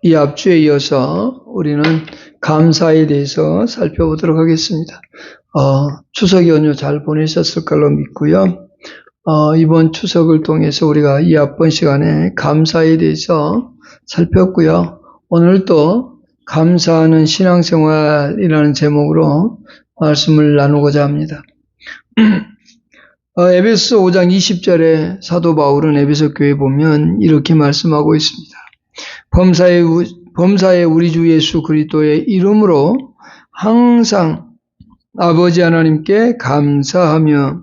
이 앞주에 이어서 우리는 감사에 대해서 살펴보도록 하겠습니다. 추석 연휴 잘 보내셨을 걸로 믿고요. 이번 추석을 통해서 우리가 이 앞번 시간에 감사에 대해서 살폈고요. 오늘 또 감사하는 신앙생활이라는 제목으로 말씀을 나누고자 합니다. 에베소 5장 20절에 사도 바울은 에베소 교회에 보면 이렇게 말씀하고 있습니다. 범사에 우리 주 예수 그리스도의 이름으로 항상 아버지 하나님께 감사하며,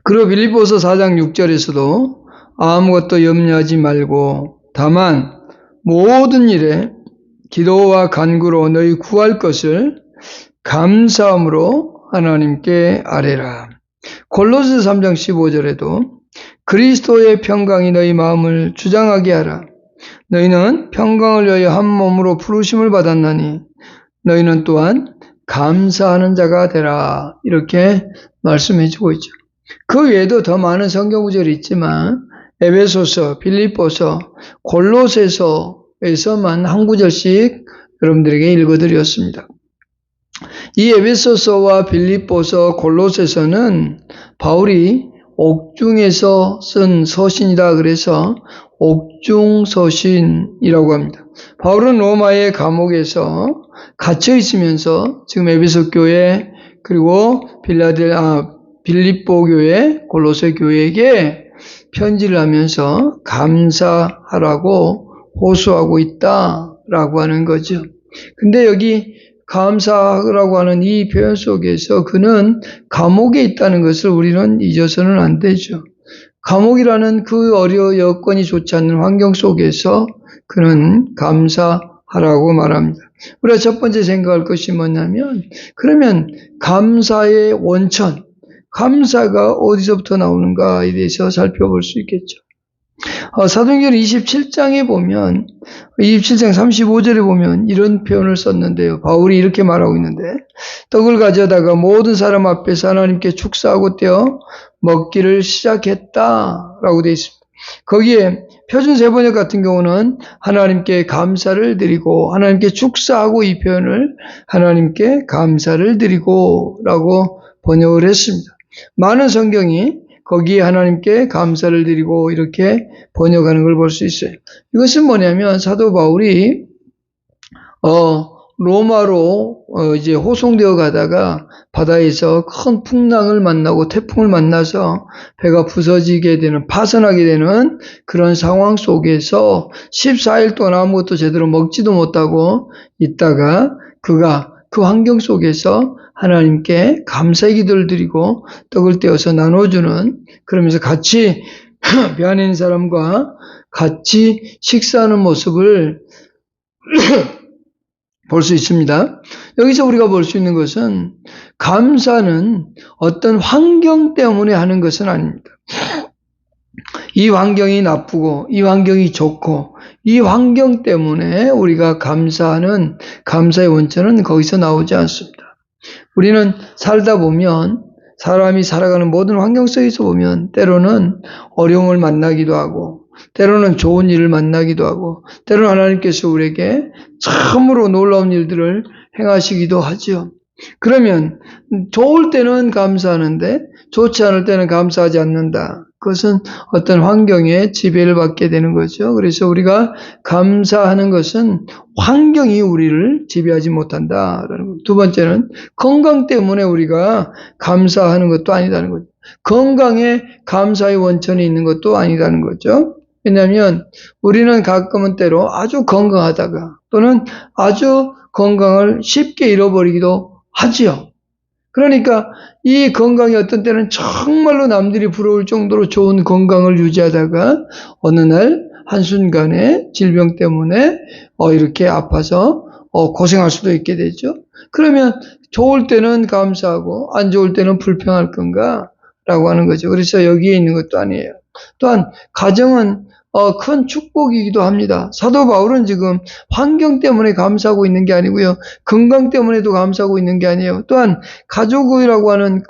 그리고 빌립보서 4장 6절에서도 아무것도 염려하지 말고 다만 모든 일에 기도와 간구로 너희 구할 것을 감사함으로 하나님께 아뢰라. 골로새 3장 15절에도 그리스도의 평강이 너희 마음을 주장하게 하라. 너희는 평강을 위하여 한 몸으로 부르심을 받았나니 너희는 또한 감사하는 자가 되라. 이렇게 말씀해 주고 있죠. 그 외에도 더 많은 성경 구절이 있지만 에베소서, 빌립보서, 골로새서에서만 한 구절씩 여러분들에게 읽어드렸습니다. 이 에베소서와 빌립보서, 골로새서는 바울이 옥중에서 쓴 서신이다 그래서 옥중서신이라고 합니다. 바울은 로마의 감옥에서 갇혀 있으면서 지금 에베소 교회 그리고 빌립보 교회, 골로새 교회에게 편지를 하면서 감사하라고 호소하고 있다라고 하는 거죠. 근데 여기 감사하라고 하는 이 표현 속에서 그는 감옥에 있다는 것을 우리는 잊어서는 안 되죠. 감옥이라는 그 여건이 좋지 않는 환경 속에서 그는 감사하라고 말합니다. 우리가 첫 번째 생각할 것이 뭐냐면, 그러면 감사의 원천, 감사가 어디서부터 나오는가에 대해서 살펴볼 수 있겠죠. 사도행전 27장에 보면, 27장 35절에 보면 이런 표현을 썼는데요. 바울이 이렇게 말하고 있는데, 떡을 가져다가 모든 사람 앞에서 하나님께 축사하고 떼어 먹기를 시작했다라고 되어 있습니다. 거기에 표준 세번역 같은 경우는 하나님께 감사를 드리고, 하나님께 축사하고, 이 표현을 하나님께 감사를 드리고 라고 번역을 했습니다. 많은 성경이 거기에 하나님께 감사를 드리고 이렇게 번역하는 걸 볼 수 있어요. 이것은 뭐냐면 사도 바울이 로마로 이제 호송되어 가다가 바다에서 큰 풍랑을 만나고 태풍을 만나서 배가 부서지게 되는, 파선하게 되는 그런 상황 속에서 14일 동안 아무것도 제대로 먹지도 못하고 있다가 그가 그 환경 속에서 하나님께 감사의 기도를 드리고 떡을 떼어서 나눠주는, 그러면서 같이 배 안에 있는 사람과 같이 식사하는 모습을 볼 수 있습니다. 여기서 우리가 볼 수 있는 것은 감사는 어떤 환경 때문에 하는 것은 아닙니다. 이 환경이 나쁘고 이 환경이 좋고 이 환경 때문에 우리가 감사하는 감사의 원천은 거기서 나오지 않습니다. 우리는 살다 보면, 사람이 살아가는 모든 환경 속에서 보면 때로는 어려움을 만나기도 하고, 때로는 좋은 일을 만나기도 하고, 때로는 하나님께서 우리에게 참으로 놀라운 일들을 행하시기도 하죠. 그러면 좋을 때는 감사하는데 좋지 않을 때는 감사하지 않는다. 그것은 어떤 환경에 지배를 받게 되는 거죠. 그래서 우리가 감사하는 것은 환경이 우리를 지배하지 못한다라는 거죠. 두 번째는 건강 때문에 우리가 감사하는 것도 아니다는 거죠. 건강에 감사의 원천이 있는 것도 아니다는 거죠. 왜냐하면 우리는 가끔은 때로 아주 건강하다가 또는 아주 건강을 쉽게 잃어버리기도 하지요. 그러니까 이 건강이 어떤 때는 정말로 남들이 부러울 정도로 좋은 건강을 유지하다가 어느 날 한순간에 질병 때문에 이렇게 아파서 고생할 수도 있게 되죠. 그러면 좋을 때는 감사하고 안 좋을 때는 불평할 건가? 라고 하는 거죠. 그래서 여기에 있는 것도 아니에요. 또한 가정은 큰 축복이기도 합니다. 사도 바울은 지금 환경 때문에 감사하고 있는 게 아니고요. 건강 때문에도 감사하고 있는 게 아니에요. 또한 가족이라고 하는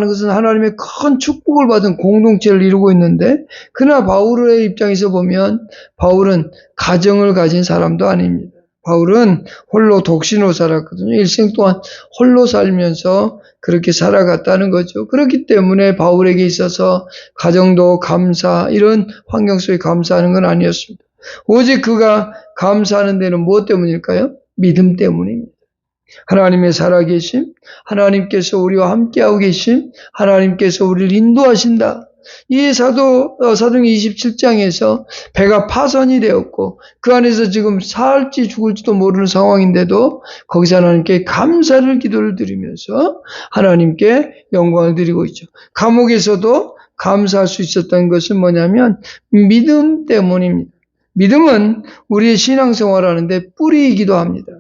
것은 하나님의 큰 축복을 받은 공동체를 이루고 있는데, 그러나 바울의 입장에서 보면 바울은 가정을 가진 사람도 아닙니다. 바울은 홀로 독신으로 살았거든요. 일생 동안 홀로 살면서 그렇게 살아갔다는 거죠. 그렇기 때문에 바울에게 있어서 가정도 감사, 이런 환경 속에 감사하는 건 아니었습니다. 오직 그가 감사하는 데는 무엇 때문일까요? 믿음 때문입니다. 하나님의 살아계심, 하나님께서 우리와 함께하고 계심, 하나님께서 우리를 인도하신다. 이 사도행 27장에서 배가 파선이 되었고 그 안에서 지금 살지 죽을지도 모르는 상황인데도 거기서 하나님께 감사를 기도를 드리면서 하나님께 영광을 드리고 있죠. 감옥에서도 감사할 수 있었던 것은 뭐냐면 믿음 때문입니다. 믿음은 우리의 신앙생활하는데 뿌리이기도 합니다.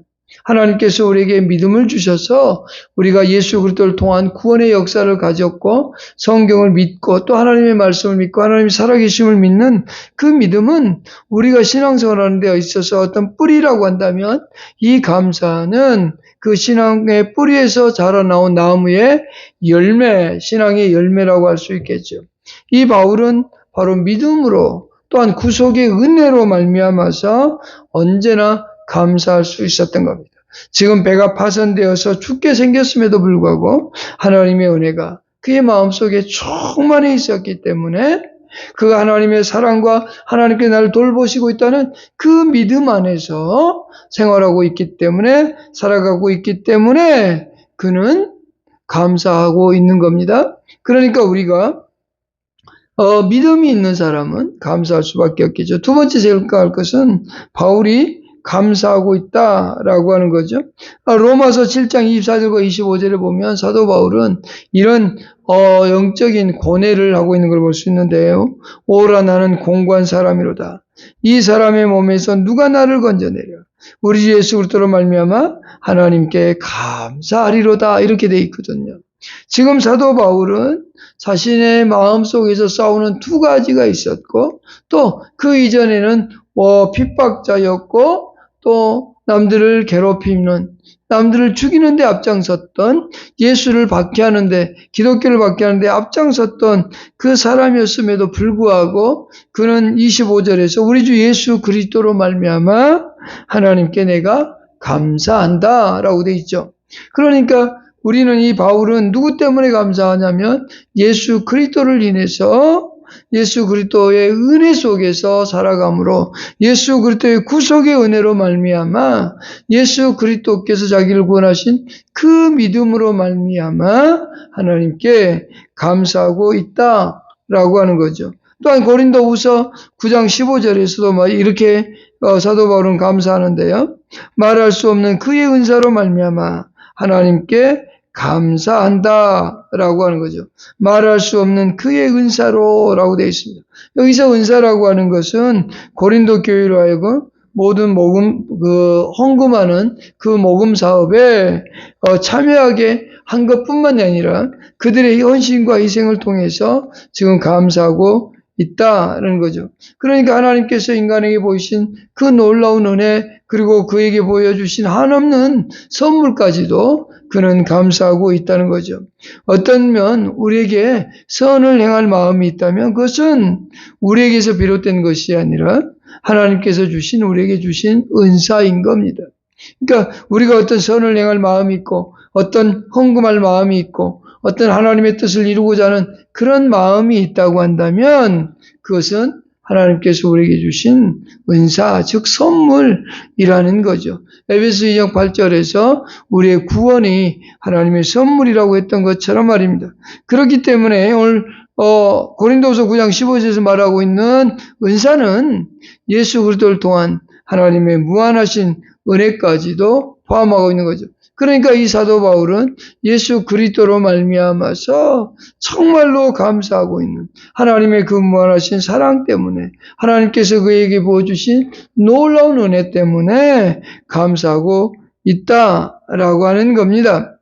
하나님께서 우리에게 믿음을 주셔서 우리가 예수 그리스도를 통한 구원의 역사를 가졌고 성경을 믿고 또 하나님의 말씀을 믿고 하나님의 살아계심을 믿는 그 믿음은 우리가 신앙생활하는 데 있어서 어떤 뿌리라고 한다면 이 감사는 그 신앙의 뿌리에서 자라나온 나무의 열매, 신앙의 열매라고 할 수 있겠죠. 이 바울은 바로 믿음으로 또한 구속의 은혜로 말미암아서 언제나 감사할 수 있었던 겁니다. 지금 배가 파손되어서 죽게 생겼음에도 불구하고 하나님의 은혜가 그의 마음속에 충만히 있었기 때문에 그 하나님의 사랑과 하나님께 나를 돌보시고 있다는 그 믿음 안에서 생활하고 있기 때문에, 살아가고 있기 때문에 그는 감사하고 있는 겁니다. 그러니까 우리가 믿음이 있는 사람은 감사할 수밖에 없겠죠. 두 번째 생각할 것은 바울이 감사하고 있다라고 하는 거죠. 로마서 7장 24절과 25절에 보면 사도 바울은 이런 영적인 고뇌를 하고 있는 걸 볼 수 있는데요. 오라 나는 공고한 사람이로다. 이 사람의 몸에서 누가 나를 건져내려 우리 주 예수 그리스도로 말미암아 하나님께 감사하리로다, 이렇게 돼 있거든요. 지금 사도 바울은 자신의 마음속에서 싸우는 두 가지가 있었고 또 그 이전에는 핍박자였고 또 남들을 괴롭히는, 남들을 죽이는 데 앞장섰던, 예수를 박해하는데, 기독교를 박해하는데 앞장섰던 그 사람이었음에도 불구하고 그는 25절에서 우리 주 예수 그리스도로 말미암아 하나님께 내가 감사한다 라고 돼 있죠. 그러니까 우리는, 이 바울은 누구 때문에 감사하냐면 예수 그리스도를 인해서, 예수 그리스도의 은혜 속에서 살아감으로, 예수 그리스도의 구속의 은혜로 말미암아 예수 그리스도께서 자기를 구원하신 그 믿음으로 말미암아 하나님께 감사하고 있다라고 하는 거죠. 또한 고린도후서 9장 15절에서도 이렇게 사도 바울은 감사하는데요. 말할 수 없는 그의 은사로 말미암아 하나님께 감사한다라고 하는 거죠. 말할 수 없는 그의 은사로라고 되어 있습니다. 여기서 은사라고 하는 것은 고린도 교회로 하여금 모든 헌금하는 그 모금 사업에 참여하게 한 것뿐만이 아니라 그들의 헌신과 희생을 통해서 지금 감사하고 있다는 거죠. 그러니까 하나님께서 인간에게 보이신 그 놀라운 은혜, 그리고 그에게 보여주신 한없는 선물까지도 그는 감사하고 있다는 거죠. 어떤 면 우리에게 선을 행할 마음이 있다면 그것은 우리에게서 비롯된 것이 아니라 하나님께서 주신, 우리에게 주신 은사인 겁니다. 그러니까 우리가 어떤 선을 행할 마음이 있고 어떤 헌금할 마음이 있고 어떤 하나님의 뜻을 이루고자 하는 그런 마음이 있다고 한다면 그것은 하나님께서 우리에게 주신 은사, 즉 선물이라는 거죠. 에베소 2장 8절에서 우리의 구원이 하나님의 선물이라고 했던 것처럼 말입니다. 그렇기 때문에 오늘 고린도서 9장 15절에서 말하고 있는 은사는 예수 그리스도를 통한 하나님의 무한하신 은혜까지도 포함하고 있는 거죠. 그러니까 이 사도 바울은 예수 그리스도로 말미암아서 정말로 감사하고 있는 하나님의 그 무한하신 사랑 때문에, 하나님께서 그에게 보여주신 놀라운 은혜 때문에 감사하고 있다라고 하는 겁니다.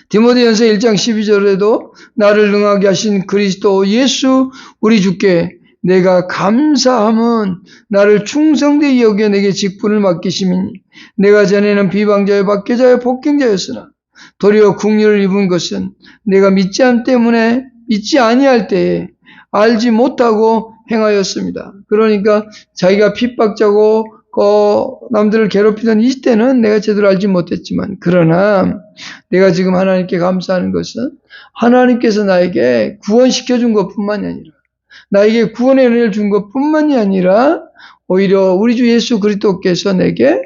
디모데전서 1장 12절에도 나를 능하게 하신 그리스도 예수 우리 주께 내가 감사함은 나를 충성되이 여겨 내게 직분을 맡기심이니 내가 전에는 비방자여 박해자여 폭행자였으나 도리어 긍휼을 입은 것은 내가 믿지 아니할 때에 알지 못하고 행하였습니다. 그러니까 자기가 핍박자고 남들을 괴롭히던 이 때는 내가 제대로 알지 못했지만, 그러나 내가 지금 하나님께 감사하는 것은 하나님께서 나에게 구원시켜준 것뿐만이 아니라, 나에게 구원의 은혜를 준 것뿐만이 아니라 오히려 우리 주 예수 그리스도께서 내게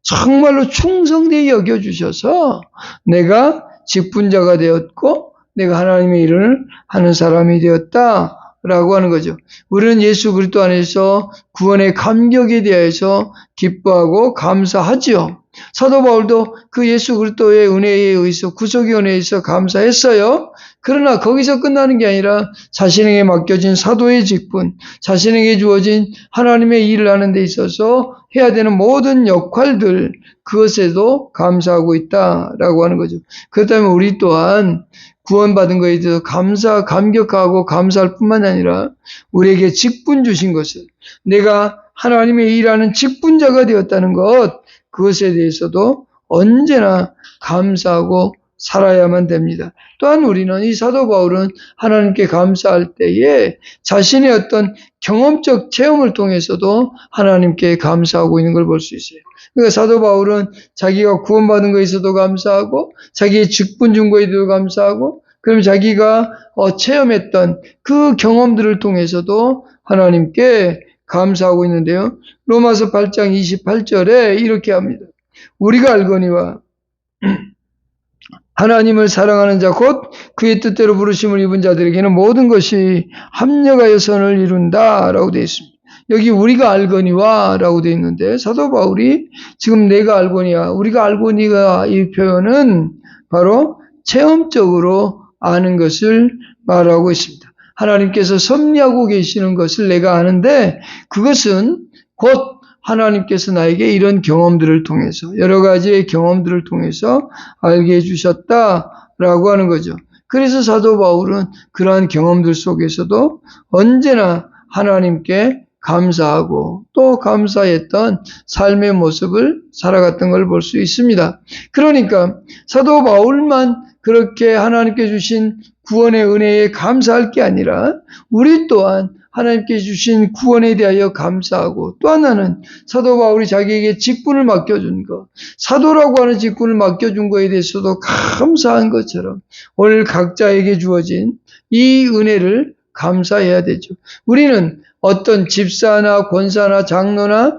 정말로 충성되게 여겨주셔서 내가 직분자가 되었고 내가 하나님의 일을 하는 사람이 되었다라고 하는 거죠. 우리는 예수 그리스도 안에서 구원의 감격에 대해서 기뻐하고 감사하지요. 사도 바울도 그 예수 그리스도의 은혜에 의해서, 구속의 은혜에 의해서 감사했어요. 그러나 거기서 끝나는 게 아니라 자신에게 맡겨진 사도의 직분, 자신에게 주어진 하나님의 일을 하는 데 있어서 해야 되는 모든 역할들, 그것에도 감사하고 있다라고 하는 거죠. 그렇다면 우리 또한 구원받은 것에 대해서 감격하고 감사할 뿐만 아니라 우리에게 직분 주신 것을, 내가 하나님의 일하는 직분자가 되었다는 것, 그것에 대해서도 언제나 감사하고 살아야만 됩니다. 또한 우리는, 이 사도 바울은 하나님께 감사할 때에 자신의 어떤 경험적 체험을 통해서도 하나님께 감사하고 있는 걸 볼 수 있어요. 그러니까 사도 바울은 자기가 구원받은 것에서도 감사하고 자기의 직분 준 것에도 감사하고, 그럼 자기가 체험했던 그 경험들을 통해서도 하나님께 감사하고 있는데요. 로마서 8장 28절에 이렇게 합니다. 우리가 알거니와 하나님을 사랑하는 자 곧 그의 뜻대로 부르심을 입은 자들에게는 모든 것이 합력하여 선을 이룬다라고 되어 있습니다. 여기 우리가 알거니와 라고 되어 있는데, 사도 바울이 지금 내가 알거니와, 우리가 알거니와, 이 표현은 바로 체험적으로 아는 것을 말하고 있습니다. 하나님께서 섭리하고 계시는 것을 내가 아는데, 그것은 곧 하나님께서 나에게 이런 경험들을 통해서, 여러 가지의 경험들을 통해서 알게 해주셨다라고 하는 거죠. 그래서 사도 바울은 그러한 경험들 속에서도 언제나 하나님께 감사하고 또 감사했던 삶의 모습을 살아갔던 걸 볼 수 있습니다. 그러니까 사도 바울만 그렇게 하나님께 주신 구원의 은혜에 감사할 게 아니라 우리 또한 하나님께 주신 구원에 대하여 감사하고, 또 하나는 사도 바울이 자기에게 직분을 맡겨준 것, 사도라고 하는 직분을 맡겨준 것에 대해서도 감사한 것처럼 오늘 각자에게 주어진 이 은혜를 감사해야 되죠. 우리는 어떤 집사나 권사나 장로나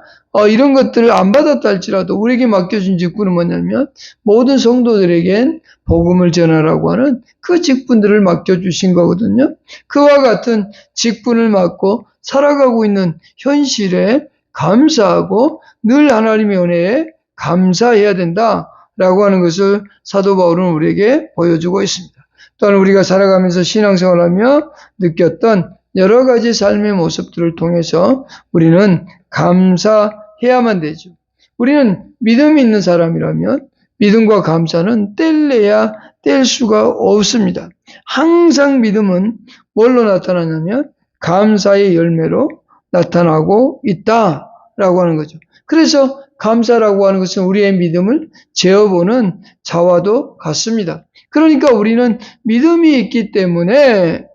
이런 것들을 안 받았다 할지라도 우리에게 맡겨준 직분은 뭐냐면 모든 성도들에겐 복음을 전하라고 하는 그 직분들을 맡겨주신 거거든요. 그와 같은 직분을 맡고 살아가고 있는 현실에 감사하고 늘 하나님의 은혜에 감사해야 된다라고 하는 것을 사도 바울은 우리에게 보여주고 있습니다. 또한 우리가 살아가면서 신앙생활하며 느꼈던 여러 가지 삶의 모습들을 통해서 우리는 감사해야만 되죠. 우리는 믿음이 있는 사람이라면 믿음과 감사는 뗄래야 뗄 수가 없습니다. 항상 믿음은 뭘로 나타나냐면 감사의 열매로 나타나고 있다라고 하는 거죠. 그래서 감사라고 하는 것은 우리의 믿음을 재어보는 자와도 같습니다. 그러니까 우리는 믿음이 있기 때문에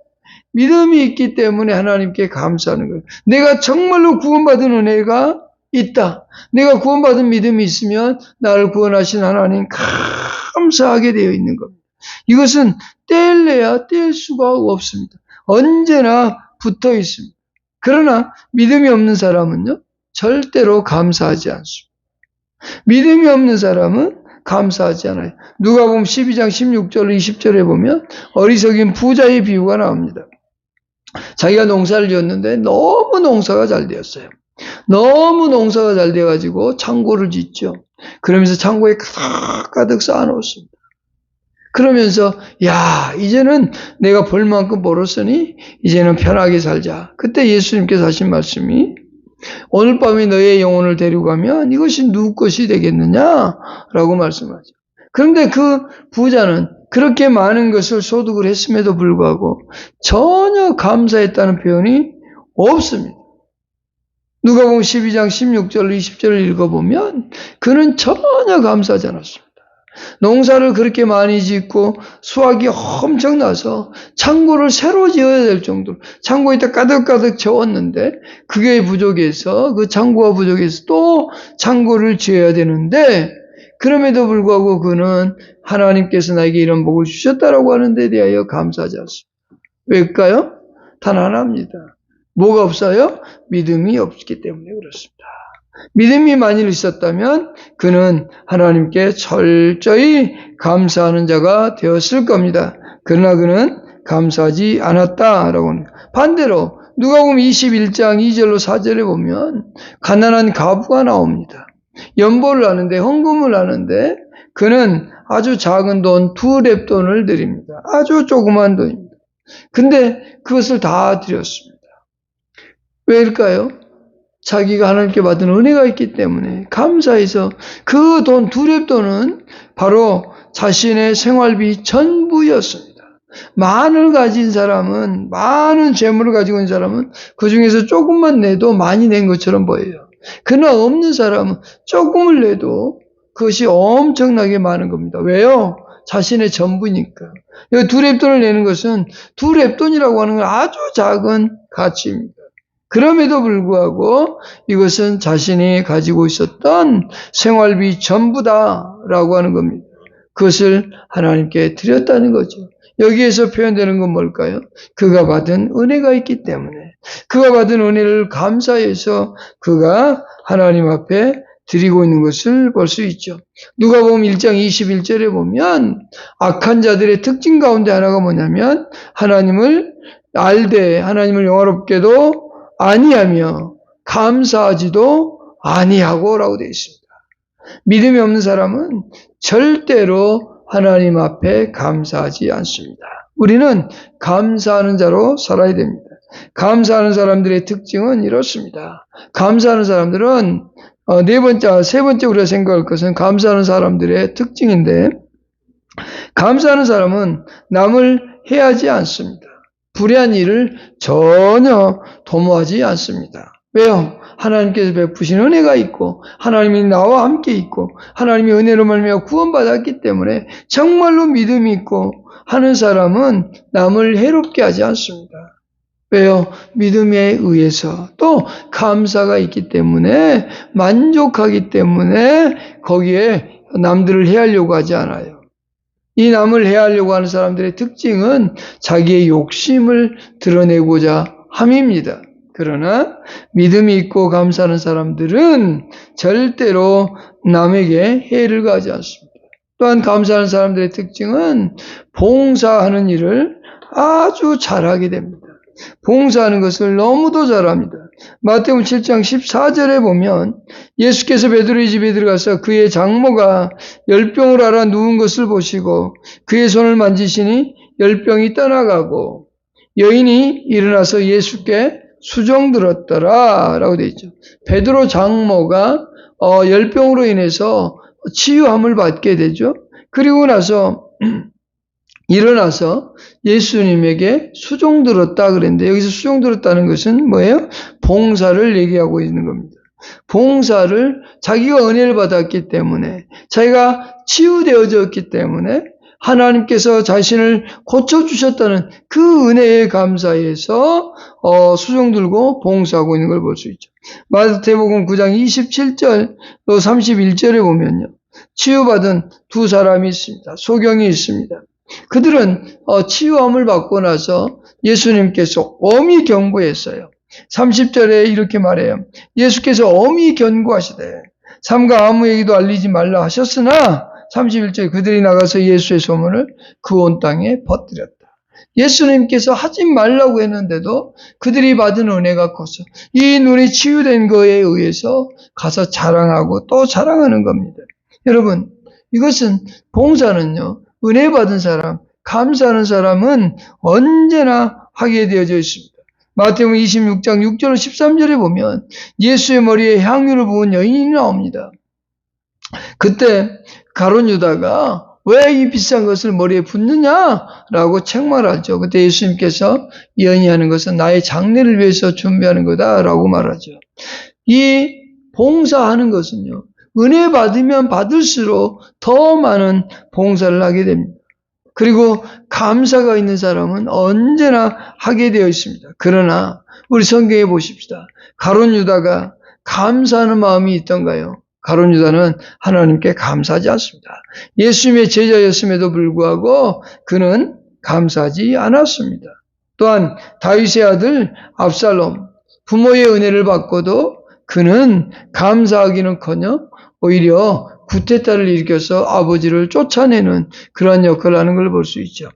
하나님께 감사하는 거예요. 내가 정말로 구원받은 은혜가 있다. 내가 구원받은 믿음이 있으면 나를 구원하신 하나님 감사하게 되어 있는 겁니다. 이것은 뗄래야 뗄 수가 없습니다. 언제나 붙어 있습니다. 그러나 믿음이 없는 사람은요, 절대로 감사하지 않습니다. 믿음이 없는 사람은 감사하지 않아요. 누가복음 12장 16절 20절에 보면 어리석인 부자의 비유가 나옵니다. 자기가 농사를 지었는데 너무 농사가 잘 되었어요. 너무 농사가 잘 돼가지고 창고를 짓죠. 그러면서 창고에 가득 쌓아놓습니다. 그러면서 이제는 내가 벌 만큼 벌었으니 이제는 편하게 살자. 그때 예수님께서 하신 말씀이 오늘 밤에 너의 영혼을 데려가면 이것이 누구 것이 되겠느냐라고 말씀하죠. 그런데 그 부자는 그렇게 많은 것을 소득을 했음에도 불구하고 전혀 감사했다는 표현이 없습니다. 누가복음 12장 16절 20절을 읽어보면 그는 전혀 감사하지 않았습니다. 농사를 그렇게 많이 짓고 수확이 엄청나서 창고를 새로 지어야 될 정도로 창고에 다 가득가득 채웠는데 그게 부족해서 그 창고가 부족해서 또 창고를 지어야 되는데 그럼에도 불구하고 그는 하나님께서 나에게 이런 복을 주셨다라고 하는 데 대하여 감사하지 않습니다. 왜일까요? 단 하나입니다. 뭐가 없어요? 믿음이 없기 때문에 그렇습니다. 믿음이 만일 있었다면 그는 하나님께 철저히 감사하는 자가 되었을 겁니다. 그러나 그는 감사하지 않았다라고 합니다. 반대로 누가복음 21장 2절로 4절에 보면 가난한 과부가 나옵니다. 연보를 하는데 헌금을 하는데 그는 아주 작은 돈 2렙돈을 드립니다. 아주 조그만 돈입니다. 근데 그것을 다 드렸습니다. 왜일까요? 자기가 하나님께 받은 은혜가 있기 때문에 감사해서 그 돈 2렙돈은 바로 자신의 생활비 전부였습니다. 많은 가진 사람은, 많은 재물을 가지고 있는 사람은 그 중에서 조금만 내도 많이 낸 것처럼 보여요. 그러나 없는 사람은 조금을 내도 그것이 엄청나게 많은 겁니다. 왜요? 자신의 전부니까. 여기 2렙돈을 내는 것은 2렙돈이라고 하는 건 아주 작은 가치입니다. 그럼에도 불구하고 이것은 자신이 가지고 있었던 생활비 전부다라고 하는 겁니다. 그것을 하나님께 드렸다는 거죠. 여기에서 표현되는 건 뭘까요? 그가 받은 은혜가 있기 때문에 그가 받은 은혜를 감사해서 그가 하나님 앞에 드리고 있는 것을 볼 수 있죠. 누가복음 1장 21절에 보면 악한 자들의 특징 가운데 하나가 뭐냐면 하나님을 알되 하나님을 영화롭게도 아니하며 감사하지도 아니하고라고 되어 있습니다. 믿음이 없는 사람은 절대로 하나님 앞에 감사하지 않습니다. 우리는 감사하는 자로 살아야 됩니다. 감사하는 사람들의 특징은 이렇습니다. 감사하는 사람들은 세 번째 우리가 생각할 것은 감사하는 사람들의 특징인데 감사하는 사람은 남을 해하지 않습니다. 불의한 일을 전혀 도모하지 않습니다. 왜요? 하나님께서 베푸신 은혜가 있고 하나님이 나와 함께 있고 하나님의 은혜로 말미암아 구원받았기 때문에 정말로 믿음이 있고 하는 사람은 남을 해롭게 하지 않습니다. 왜요? 믿음에 의해서 또 감사가 있기 때문에 만족하기 때문에 거기에 남들을 해하려고 하지 않아요. 이 남을 해하려고 하는 사람들의 특징은 자기의 욕심을 드러내고자 함입니다. 그러나 믿음이 있고 감사하는 사람들은 절대로 남에게 해를 가하지 않습니다. 또한 감사하는 사람들의 특징은 봉사하는 일을 아주 잘하게 됩니다. 봉사하는 것을 너무도 잘합니다. 마태복음 7장 14절에 보면 예수께서 베드로의 집에 들어가서 그의 장모가 열병을 앓아 누운 것을 보시고 그의 손을 만지시니 열병이 떠나가고 여인이 일어나서 예수께 수종들었더라 라고 되어 있죠. 베드로 장모가 열병으로 인해서 치유함을 받게 되죠. 그리고 나서 일어나서 예수님에게 수종들었다 그랬는데 여기서 수종들었다는 것은 뭐예요? 봉사를 얘기하고 있는 겁니다. 봉사를 자기가 은혜를 받았기 때문에 자기가 치유되어졌기 때문에 하나님께서 자신을 고쳐주셨다는 그 은혜에 감사해서 수종들고 봉사하고 있는 걸 볼 수 있죠. 마태복음 9장 27절 또 31절에 보면요. 치유받은 두 사람이 있습니다. 소경이 있습니다. 그들은 치유함을 받고 나서 예수님께서 엄히 경고했어요. 30절에 이렇게 말해요. 예수께서 엄히 경고하시되 삼가 아무에게도 알리지 말라 하셨으나 31절에 그들이 나가서 예수의 소문을 그 온 땅에 퍼뜨렸다. 예수님께서 하지 말라고 했는데도 그들이 받은 은혜가 커서 이 눈이 치유된 거에 의해서 가서 자랑하고 또 자랑하는 겁니다. 여러분, 이것은 봉사는요. 은혜 받은 사람, 감사하는 사람은 언제나 하게 되어져 있습니다. 마태복음 26장 6절 13절에 보면 예수의 머리에 향유를 부은 여인이 나옵니다. 그때 가룟 유다가 왜 이 비싼 것을 머리에 붓느냐라고 책망하죠. 그때 예수님께서 연희하는 것은 나의 장래를 위해서 준비하는 거다라고 말하죠. 이 봉사하는 것은요, 은혜 받으면 받을수록 더 많은 봉사를 하게 됩니다. 그리고 감사가 있는 사람은 언제나 하게 되어 있습니다. 그러나 우리 성경에 보십시다. 가룟 유다가 감사하는 마음이 있던가요? 가룟 유다는 하나님께 감사하지 않습니다. 예수님의 제자였음에도 불구하고 그는 감사하지 않았습니다. 또한 다윗의 아들 압살롬, 부모의 은혜를 받고도 그는 감사하기는커녕 오히려 구태타를 일으켜서 아버지를 쫓아내는 그러한 역할을 하는 걸 볼 수 있죠.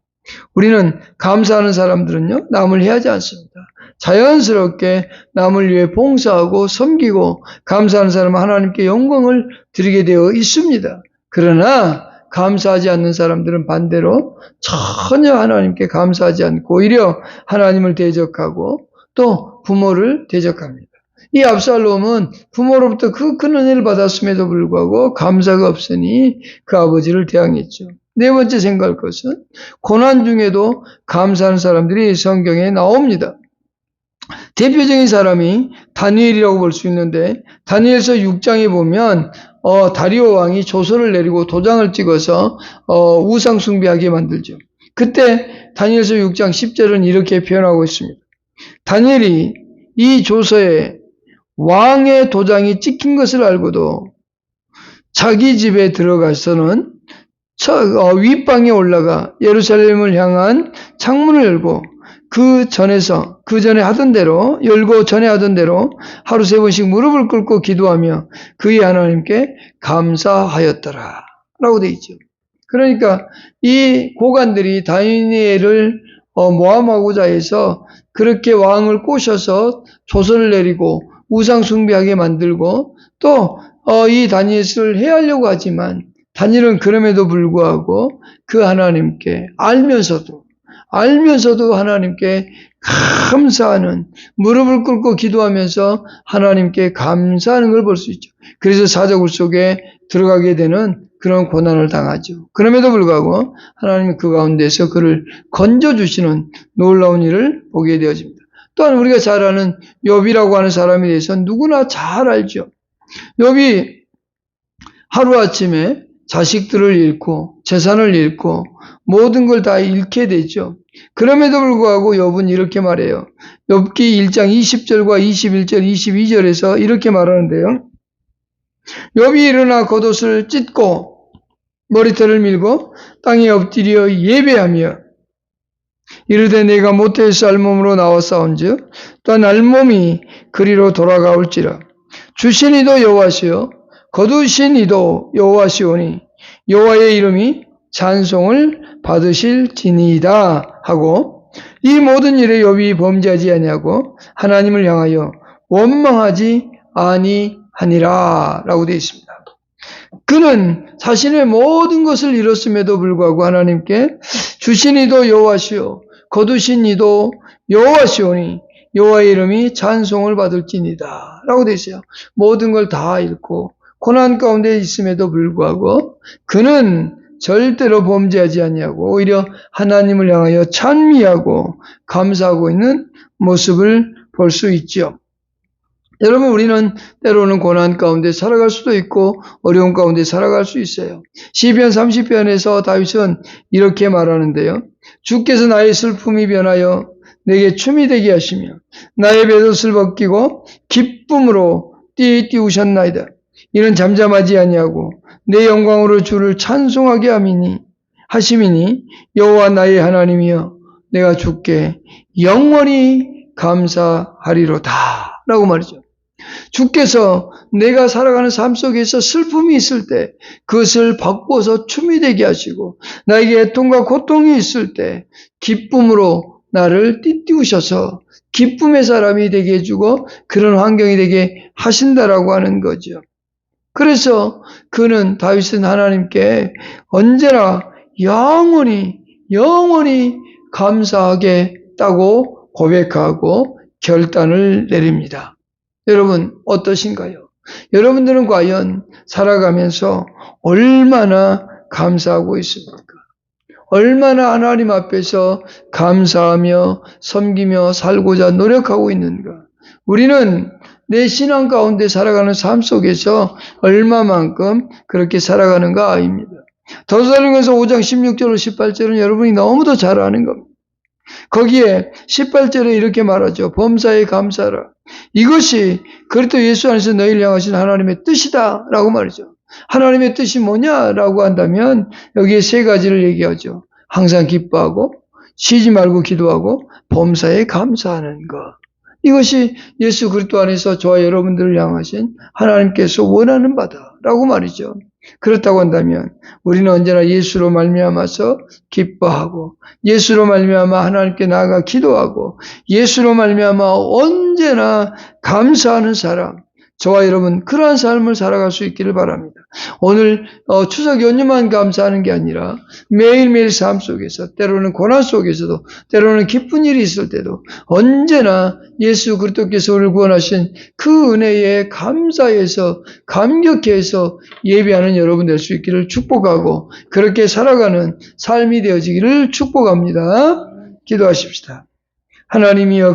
우리는 감사하는 사람들은요, 남을 해하지 않습니다. 자연스럽게 남을 위해 봉사하고 섬기고 감사하는 사람은 하나님께 영광을 드리게 되어 있습니다. 그러나 감사하지 않는 사람들은 반대로 전혀 하나님께 감사하지 않고 오히려 하나님을 대적하고 또 부모를 대적합니다. 이 압살롬은 부모로부터 큰 은혜를 받았음에도 불구하고 감사가 없으니 그 아버지를 대항했죠. 네 번째 생각할 것은 고난 중에도 감사하는 사람들이 성경에 나옵니다. 대표적인 사람이 다니엘이라고 볼 수 있는데 다니엘서 6장에 보면 다리오 왕이 조서를 내리고 도장을 찍어서 우상 숭배하게 만들죠. 그때 다니엘서 6장 10절은 이렇게 표현하고 있습니다. 다니엘이 이 조서에 왕의 도장이 찍힌 것을 알고도 자기 집에 들어가서는 윗방에 올라가 예루살렘을 향한 창문을 열고 그 전에 하던 대로 하루 3번씩 무릎을 꿇고 기도하며 그의 하나님께 감사하였더라 라고 되어 있죠. 그러니까 이 고관들이 다니엘을 모함하고자 해서 그렇게 왕을 꼬셔서 조서를 내리고 우상 숭배하게 만들고 또 이 다니엘을 해하려고 하지만 다니엘은 그럼에도 불구하고 그 하나님께 알면서도 하나님께 감사하는 무릎을 꿇고 기도하면서 하나님께 감사하는 걸 볼 수 있죠. 그래서 사자굴 속에 들어가게 되는 그런 고난을 당하죠. 그럼에도 불구하고 하나님이 그 가운데서 그를 건져주시는 놀라운 일을 보게 되어집니다. 또한 우리가 잘 아는 욥이라고 하는 사람에 대해서 누구나 잘 알죠. 욥이 하루아침에 자식들을 잃고 재산을 잃고 모든 걸 다 잃게 되죠. 그럼에도 불구하고 욥은 이렇게 말해요. 욥기 1장 20절과 21절, 22절에서 이렇게 말하는데요. 욥이 일어나 겉옷을 찢고 머리털을 밀고 땅에 엎드려 예배하며 이르되 내가 모태에서 알몸으로 나와 싸운즉 또한 알몸이 그리로 돌아가올지라. 주신 이도 여호와시요 거두신 이도 여호와시오니 여호와의 이름이 찬송을 받으실지니이다 하고 이 모든 일에 욥이 범죄하지 아니하고 하나님을 향하여 원망하지 아니하니라 라고 되어 있습니다. 그는 자신의 모든 것을 잃었음에도 불구하고 하나님께 주신 이도 여호와시요 거두신 이도 여호와시오니 여호와의 이름이 찬송을 받을지니이다 라고 되어 있어요. 모든 걸 다 잃고 고난 가운데 있음에도 불구하고 그는 절대로 범죄하지 아니하고 오히려 하나님을 향하여 찬미하고 감사하고 있는 모습을 볼 수 있죠. 여러분, 우리는 때로는 고난 가운데 살아갈 수도 있고 어려운 가운데 살아갈 수 있어요. 시편 30편에서 다윗은 이렇게 말하는데요. 주께서 나의 슬픔이 변하여 내게 춤이 되게 하시며 나의 뱃옷을 벗기고 기쁨으로 띄우셨나이다. 이는 잠잠하지 아니하고 내 영광으로 주를 찬송하게 하심이니 여호와 나의 하나님이여 내가 주께 영원히 감사하리로다 라고 말이죠. 주께서 내가 살아가는 삶 속에서 슬픔이 있을 때 그것을 바꾸어서 춤이 되게 하시고 나에게 애통과 고통이 있을 때 기쁨으로 나를 띄우셔서 기쁨의 사람이 되게 해주고 그런 환경이 되게 하신다라고 하는 거죠. 그래서 다윗은 하나님께 언제나 영원히 감사하겠다고 고백하고 결단을 내립니다. 여러분 어떠신가요? 여러분들은 과연 살아가면서 얼마나 감사하고 있습니까? 얼마나 하나님 앞에서 감사하며 섬기며 살고자 노력하고 있는가? 우리는 내 신앙 가운데 살아가는 삶 속에서 얼마만큼 그렇게 살아가는가 아닙니다. 더사로니가서 5장 16절로 18절은 여러분이 너무도 잘 아는 겁니다. 거기에 18절에 이렇게 말하죠. 범사에 감사하라. 이것이 그리스도 예수 안에서 너희를 향하신 하나님의 뜻이다 라고 말이죠. 하나님의 뜻이 뭐냐라고 한다면 여기에 세 가지를 얘기하죠. 항상 기뻐하고 쉬지 말고 기도하고 범사에 감사하는 것. 이것이 예수 그리스도 안에서 저와 여러분들을 향하신 하나님께서 원하는 바다라고 말이죠. 그렇다고 한다면 우리는 언제나 예수로 말미암아서 기뻐하고 예수로 말미암아 하나님께 나아가 기도하고 예수로 말미암아 언제나 감사하는 사람, 저와 여러분 그러한 삶을 살아갈 수 있기를 바랍니다. 오늘 추석 연휴만 감사하는 게 아니라 매일매일 삶 속에서 때로는 고난 속에서도 때로는 기쁜 일이 있을 때도 언제나 예수 그리스도께서 우리를 구원하신 그 은혜에 감사해서 감격해서 예배하는 여러분 될 수 있기를 축복하고 그렇게 살아가는 삶이 되어지기를 축복합니다. 기도하십시다. 하나님이여